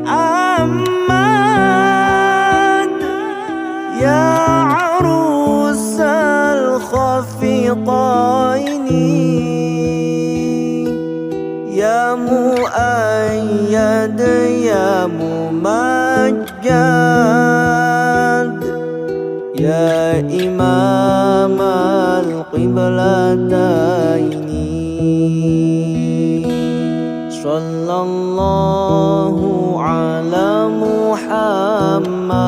محمد يا عروس الخفيقين يا مؤيد يا ممجد يا إمام القبلتين صلى الله